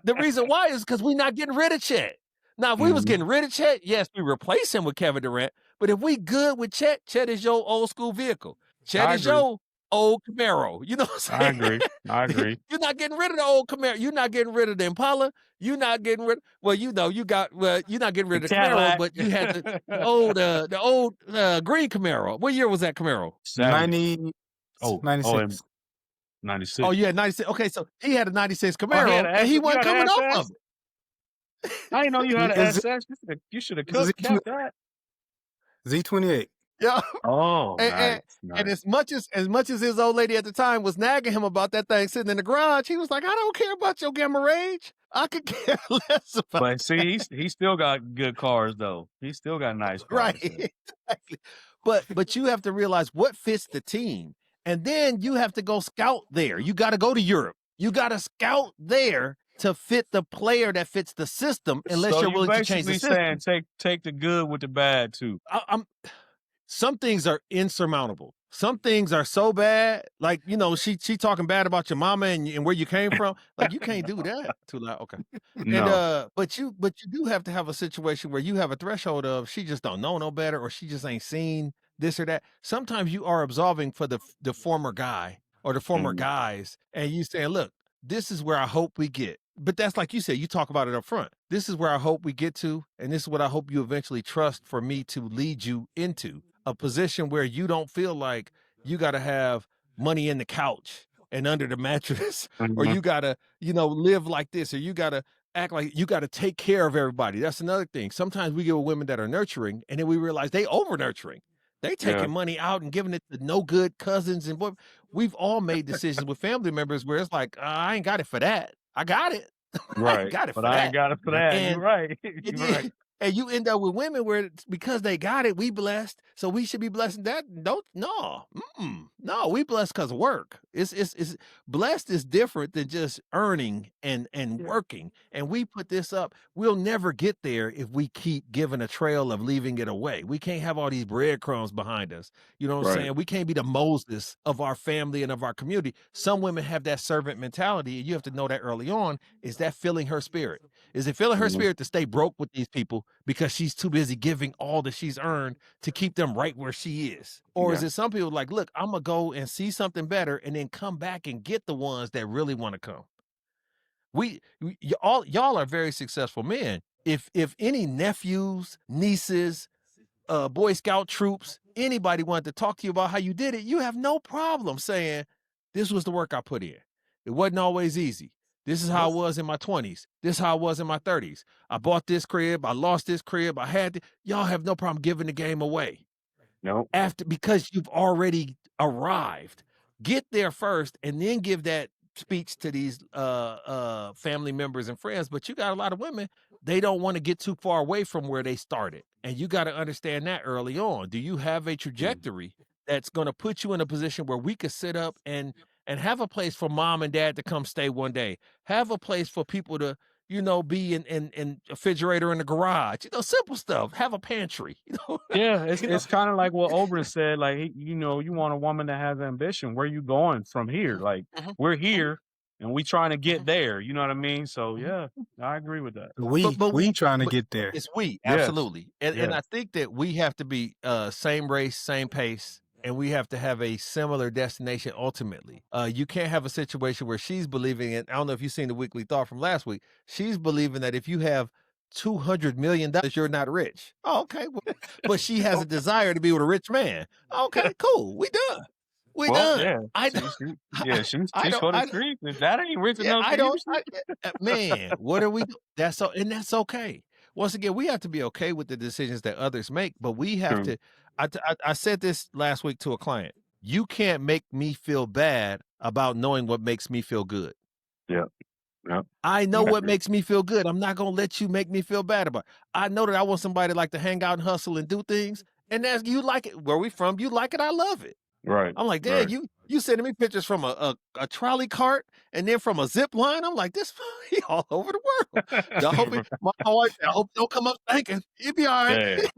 the reason why is because we're not getting rid of Chet. Now, if we was getting rid of Chet, yes, we replace him with Kevin Durant. But if we good with Chet, Chet is your old school vehicle. Chet is your old Camaro. You know what I'm saying? I agree. You're not getting rid of the old Camaro. You're not getting rid of the Impala. You're not getting rid. Well, you're not getting rid of the Camaro, Cadillac. but you had the old green Camaro. What year was that Camaro? 96. 96. Oh, you had 96. Okay, so he had a 96 Oh, Camaro, and he wasn't coming off of it. I didn't know you had an Is SS. You should have is it kept that. Z28. Yeah. Oh, And as much as his old lady at the time was nagging him about that thing sitting in the garage, he was like, I don't care about your gamma range. I could care less about But see, he still got good cars though. He still got nice cars. right. Exactly. But you have to realize what fits the team. And then you have to go scout there. You got to go to Europe. You got to scout there to fit the player that fits the system, unless So you're you willing to change the basically system. saying take the good with the bad too. Some things are insurmountable. Some things are so bad, like, she talking bad about your mama and where you came from. Like, you can't do that. Too loud. Okay. No. And but you do have to have a situation where you have a threshold of she just don't know no better, or she just ain't seen this or that. Sometimes you are absolving for the former guy or the former guys, and you saying, look, this is where I hope we get. But that's like you said, you talk about it up front. This is where I hope we get to, and this is what I hope you eventually trust for me to lead you into a position where you don't feel like you got to have money in the couch and under the mattress, or you got to, live like this, or you got to act like you got to take care of everybody. That's another thing. Sometimes we get with women that are nurturing, and then we realize they over nurturing. They taking money out and giving it to no good cousins. And we've all made decisions with family members where it's like, I ain't got it for that. I got it. Right. I ain't got it but for I that. ain't got it for that. And- You're right. You're right. And you end up with women where it's because they got it, we blessed, so we should be blessing that. No, we blessed because of work. It's blessed is different than just earning and working. And we put this up. We'll never get there if we keep giving a trail of leaving it away. We can't have all these breadcrumbs behind us. You know what I'm Right. saying? We can't be the Moses of our family and of our community. Some women have that servant mentality, and you have to know that early on. Is that filling her spirit? Is it filling her spirit to stay broke with these people because she's too busy giving all that she's earned to keep them right where she is? Or is it some people like, look, I'm going to go and see something better and then come back and get the ones that really want to come? Y'all are very successful men. If any nephews, nieces, Boy Scout troops, anybody wanted to talk to you about how you did it, you have no problem saying, this was the work I put in. It wasn't always easy. This is how I was in my 20s. This is how I was in my 30s. I bought this crib. I lost this crib. I had to. Y'all have no problem giving the game away. Nope. Because you've already arrived. Get there first and then give that speech to these family members and friends. But you got a lot of women, they don't want to get too far away from where they started. And you got to understand that early on. Do you have a trajectory that's going to put you in a position where we could sit up and have a place for mom and dad to come stay one day? Have a place for people to, be in a refrigerator in the garage, simple stuff. Have a pantry, Yeah, it's kind of like what Oberyn said. Like, you want a woman that has ambition. Where you going from here? Like, we're here and we trying to get there. You know what I mean? So yeah, I agree with that. We trying to get there. It's we, Yes. absolutely. And I think that we have to be same race, same pace, and we have to have a similar destination ultimately. You can't have a situation where she's believing in, I don't know if you've seen the weekly thought from last week, she's believing that if you have $200 million, you're not rich. Oh, okay. Well, but she has a desire to be with a rich man. Okay, cool. We done. We done. Yeah, I she's I don't- for the I- streets. If that ain't rich yeah, enough I for don't. you, Man, what are we? That's okay. Once again, we have to be okay with the decisions that others make, but we have True. to. I said this last week to a client. You can't make me feel bad about knowing what makes me feel good. Yep. I know Yeah. what makes me feel good. I'm not gonna let you make me feel bad about it. I know that I want somebody like to hang out and hustle and do things, and that's you like it. Where we from? You like it. I love it. Right. I'm like, Dad, right. you sending me pictures from a trolley cart and then from a zip line. I'm like, this he all over the world. I hope my wife, I hope don't come up thinking. You'll be all right.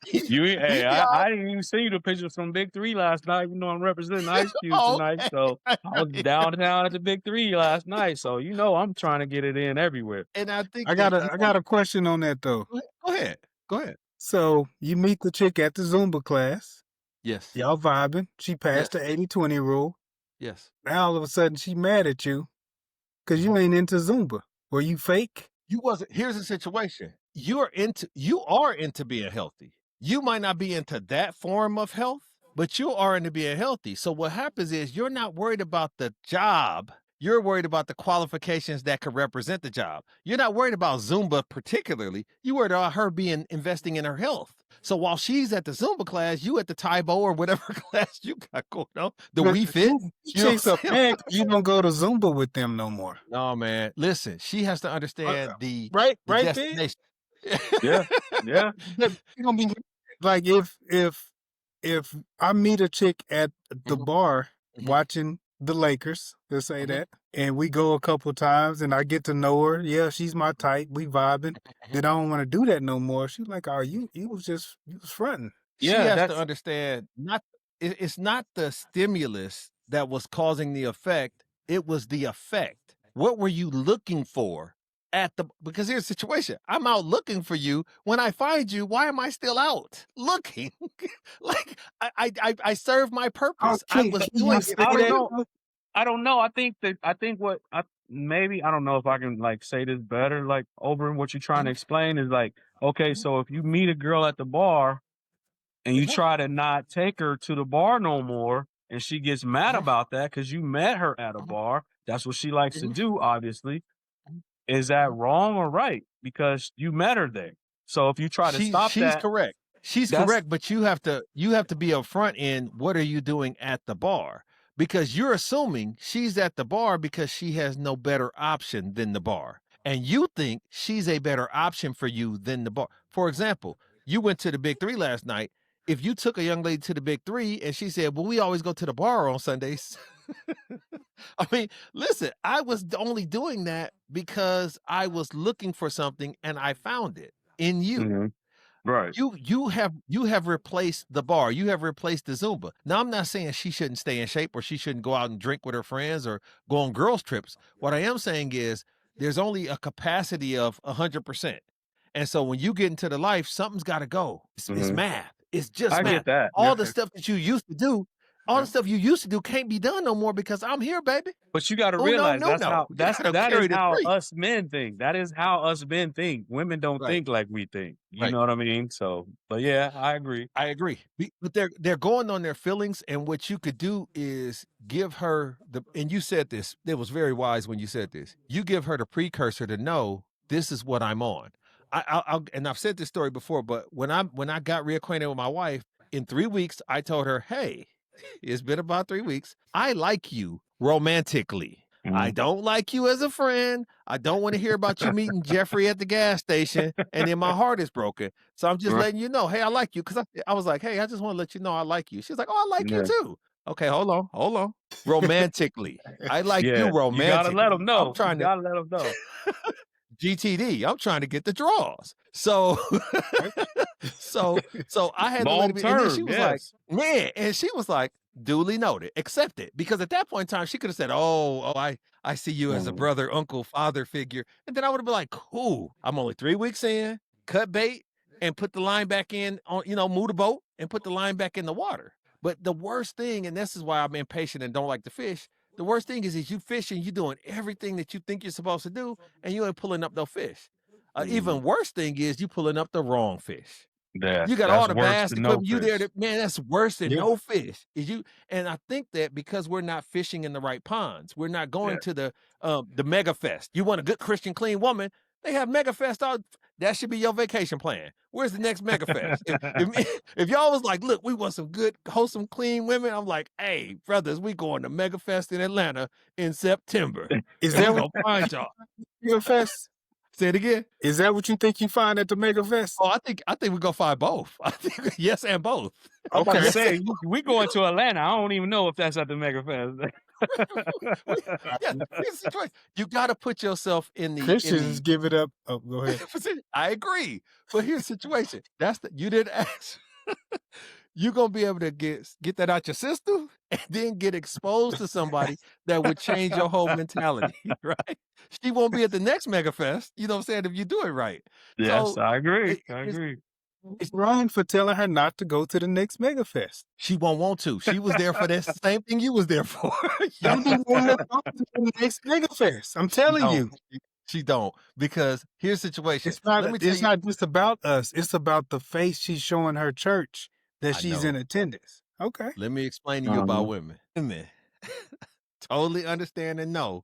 Hey, I didn't even see the pictures from Big 3 last night. I'm representing Ice Cube tonight, so I was downtown at the Big 3 last night. So I'm trying to get it in everywhere. And I think I got a question on that though. Go ahead. So you meet the chick at the Zumba class. Yes. Y'all vibing. She passed the 80-20 rule. Yes. Now all of a sudden she mad at you because you ain't into Zumba. Were you fake? You wasn't. Here's the situation. You are into being healthy. You might not be into that form of health, but you are into being healthy. So what happens is you're not worried about the job. You're worried about the qualifications that could represent the job. You're not worried about Zumba particularly. You worried about her investing in her health. So while she's at the Zumba class, you at the Taibo or whatever class you got going on, the But Wii Fit. Chicks are mad you don't go to Zumba with them no more. No, man. Listen, she has to understand the Right there. destination. Yeah. You're gonna be like if I meet a chick at the bar watching the Lakers, let's say that, and we go a couple times and I get to know her. Yeah, she's my type. We vibing. Then I don't want to do that no more. She's like, "Oh, you was fronting." She has to understand it's not the stimulus that was causing the effect, it was the effect. What were you looking for because here's the situation. I'm out looking for you. When I find you, why am I still out looking? Like I served my purpose. I was doing it. I don't know. I think maybe I don't know if I can say this better. Like over what you're trying to explain is like, okay, so if you meet a girl at the bar and you try to not take her to the bar no more, and she gets mad about that because you met her at a bar, that's what she likes to do, obviously. Is that wrong or right? Because you met her there. So if you try to stop she's that, correct. She's correct, but you have to be upfront in what are you doing at the bar? Because you're assuming she's at the bar because she has no better option than the bar. And you think she's a better option for you than the bar. For example, you went to the Big 3 last night. If you took a young lady to the Big 3 and she said, well, we always go to the bar on Sundays. I mean, listen, I was only doing that because I was looking for something and I found it in you. Right. You have replaced the bar. You have replaced the Zumba. Now, I'm not saying she shouldn't stay in shape or she shouldn't go out and drink with her friends or go on girls' trips. What I am saying is there's only a capacity of 100%. And so when you get into the life, something's got to go. It's math. It's just I math. get that. All the stuff that you used to do, all the stuff you used to do can't be done no more because I'm here, baby. But you got to Oh, realize no. that Carry is the how three. us men think. That is how us men think. Women don't Right. think like we think. You Right. know what I mean? So, but yeah, I agree. I agree. But they're going on their feelings, and what you could do is give her and you said this, it was very wise when you said this. You give her the precursor to know this is what I'm on. And I've said this story before, but when I got reacquainted with my wife, in 3 weeks, I told her, hey, it's been about 3 weeks. I like you romantically. I don't like you as a friend. I don't want to hear about you meeting Jeffrey at the gas station, and then my heart is broken. So I'm just letting you know, hey, I like you. Because I was like, hey, I just want to let you know I like you. She's like, oh, I like you too. Okay, hold on. Romantically. I like you romantically. You gotta let them know. I'm trying you gotta let them know. GTD. I'm trying to get the draws. So so I had to let it be. And then she was like, man, and she was like, duly noted, accepted. Because at that point in time, she could have said, oh, I see you as a brother, uncle, father figure. And then I would have been like, cool. I'm only 3 weeks in, cut bait, and put the line back in on, move the boat and put the line back in the water. But the worst thing, and this is why I'm impatient and don't like to fish, the worst thing is you fishing, you doing everything that you think you're supposed to do, and you ain't pulling up no fish. Even worse thing is you pulling up the wrong fish. You got all the bass equipment. You there, man. That's worse than no fish. And I think that because we're not fishing in the right ponds, we're not going to the mega fest. You want a good Christian clean woman? They have mega fest. That should be your vacation plan. Where's the next mega fest? if y'all was like, look, we want some good, wholesome, clean women, I'm like, hey, brothers, we going to mega fest in Atlanta in September. Is that what gonna find y'all? Mega Fest? Say it again. Is that what you think you find at the Mega Fest? Oh, I think we're gonna find both. I think yes and both. I'm about to say we going to Atlanta. I don't even know if that's at the Mega Fest. You got to put yourself in the Christians give it up. Oh, go ahead. I agree, but here's the situation. You didn't ask. You're gonna be able to get that out your system and then get exposed to somebody that would change your whole mentality, right? She won't be at the next Mega Fest, you know what I'm saying, if you do it right. Yes, So I agree. I agree. It's wrong for telling her not to go to the next Mega Fest. She won't want to. She was there for the same thing you was there for. You didn't want to go to the next Mega Fest. I'm telling you. She don't, because here's the situation. It's not just about us. It's about the face she's showing her church that she's in attendance. Okay. Let me explain to you about women. Women totally understand and know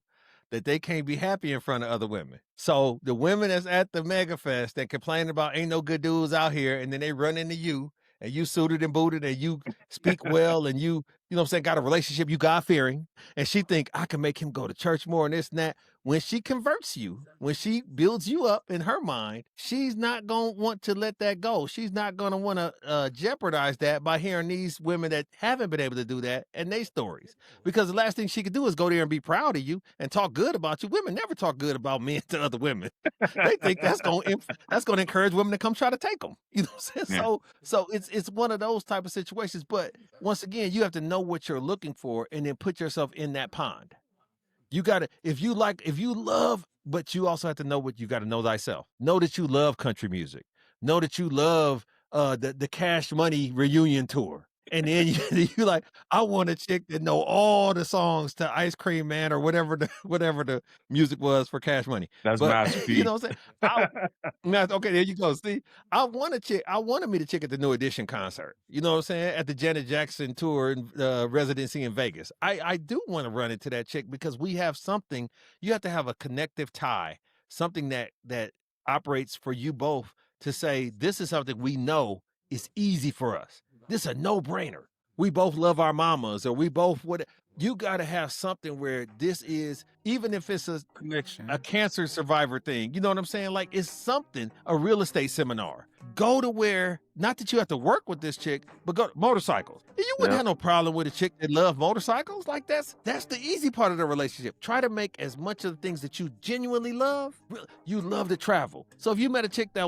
that they can't be happy in front of other women. So the women that's at the Mega Fest that complain about ain't no good dudes out here, and then they run into you, and you suited and booted, and you speak well, and you know what I'm saying, got a relationship, you God-fearing, and she think, I can make him go to church more and this and that. When she converts you, when she builds you up in her mind, she's not going to want to let that go. She's not going to want to jeopardize that by hearing these women that haven't been able to do that and their stories. Because the last thing she could do is go there and be proud of you and talk good about you. Women never talk good about men to other women. They think that's going to encourage women to come try to take them. You know what I'm saying? Yeah. So it's one of those type of situations. But once again, you have to know what you're looking for and then put yourself in that pond. You got to, if you love, but you also have to know what you got to know thyself. Know that you love country music. Know that you love the Cash Money reunion tour. And then you like, I want a chick that know all the songs to Ice Cream Man or whatever the music was for Cash Money. That's Master P. You know what I'm saying? Okay, there you go. See, I want to meet a chick at the New Edition concert. You know what I'm saying? At the Janet Jackson tour and residency in Vegas. I do want to run into that chick because we have something. You have to have a connective tie, something that operates for you both to say, this is something we know is easy for us. This is a no-brainer. We both love our mamas, or we both would. You got to have something where this is, even if it's a connection, a cancer survivor thing. You know what I'm saying? Like, it's something, a real estate seminar. Go to where, not that you have to work with this chick, but go to motorcycles. You wouldn't have no problem with a chick that loves motorcycles. Like, that's the easy part of the relationship. Try to make as much of the things that you genuinely love. You love to travel. So if you met a chick that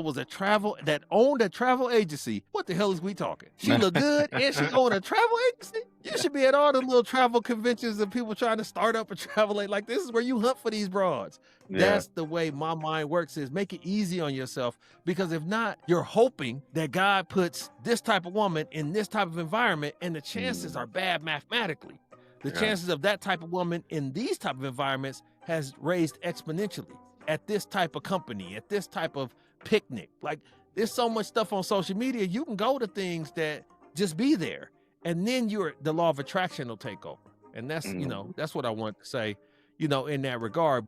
owned a travel agency, what the hell is we talking? She look good and she owned a travel agency? You should be at all the little travel conventions of people trying to start up a travel agent. Like, this is where you hunt for these broads. Yeah. That's the way my mind works, is make it easy on yourself, because if not, you're hoping that God puts this type of woman in this type of environment, and the chances are bad mathematically. The Yeah. chances of that type of woman in these type of environments has raised exponentially at this type of company, at this type of picnic. Like, there's so much stuff on social media. You can go to things that just be there, and then the law of attraction will take over. And that's, you know, that's what I want to say, you know, in that regard.